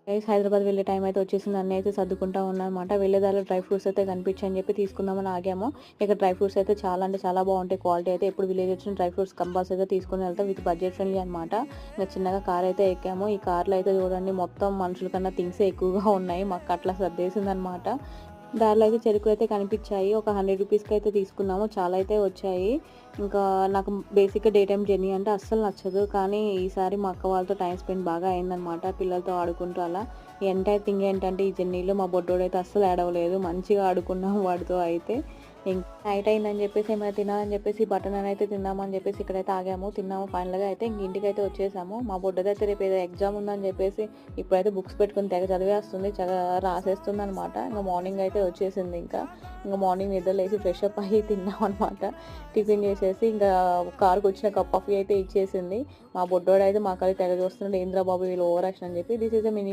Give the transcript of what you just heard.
Guys Hyderabad వెళ్ళే time అయితే వచ్చేసింది. అన్నీ అయితే సర్దుకుంటా ఉన్నానన్నమాట. వెళ్ళేదారిలో డ్రై ఫ్రూట్స్ అయితే కనిపించాయని చెప్పి తీసుకుందామని ఆగాము. ఇక్కడ డ్రై ఫ్రూట్స్ అయితే చాలా అంటే చాలా బాగుంటాయి. క్వాలిటీ అయితే ఎప్పుడు విలేజ్ వచ్చిన డ్రై ఫ్రూట్స్ కంపల్సరీగా తీసుకొని వెళ్తాం. విత్ బడ్జెట్ ఫ్రెండ్లీ అనమాట. ఇంకా చిన్నగా కార్ అయితే ఎక్కాము. ఈ కార్లో అయితే చూడండి మొత్తం మనుషుల కన్నా థింగ్సే ఎక్కువగా ఉన్నాయి. మాకు అట్లా సర్దేసింది అనమాట. దారిలో అయితే చెరుకులు అయితే కనిపించాయి. ఒక 100 రూపీస్కి అయితే తీసుకున్నాము. చాలా అయితే వచ్చాయి. ఇంకా నాకు బేసిక్‌గా డే టైమ్ జర్నీ అంటే అస్సలు నచ్చదు. కానీ ఈసారి మా అక్క వాళ్ళతో టైమ్ స్పెండ్ బాగా అయిందనమాట. పిల్లలతో ఆడుకుంటూ అలా. ఎంటైర్ థింగ్ ఏంటంటే ఈ జర్నీలో మా బుడ్డోడైతే అస్సలు ఏడవలేదు. మంచిగా ఆడుకున్నాం వాడితో అయితే. నైట్ అయిందని చెప్పేసి ఏమైనా తినాలని చెప్పేసి బటర్ నాన్ అయితే తిందామని చెప్పేసి ఇక్కడైతే ఆగాము. తిన్నాము ఫైనల్‌గా అయితే ఇంక ఇంటికైతే వచ్చేసాము. మా బుడ్డదైతే రేపు ఏదో ఎగ్జామ్ ఉందని చెప్పేసి ఇప్పుడైతే బుక్స్ పెట్టుకొని తెగ చదివేస్తుంది. రాసేస్తుందనమాట. ఇంక మార్నింగ్ అయితే వచ్చేసింది ఇంకా. మార్నింగ్ నిద్ర లేసి ఫ్రెష్ అప్ అయ్యి తిన్నామనమాట. టిఫిన్ చేసేసి ఇంకా కారుకి వచ్చిన కప్ కాఫీ అయితే ఇచ్చేసింది. మా బుడ్డోడైతే మా కళ్ళకి తెగ చూస్తున్నాడు. ఏంద్రా బాబు వీళ్ళు ఓవర్ యాక్షన్ అని చెప్పి. This is a mini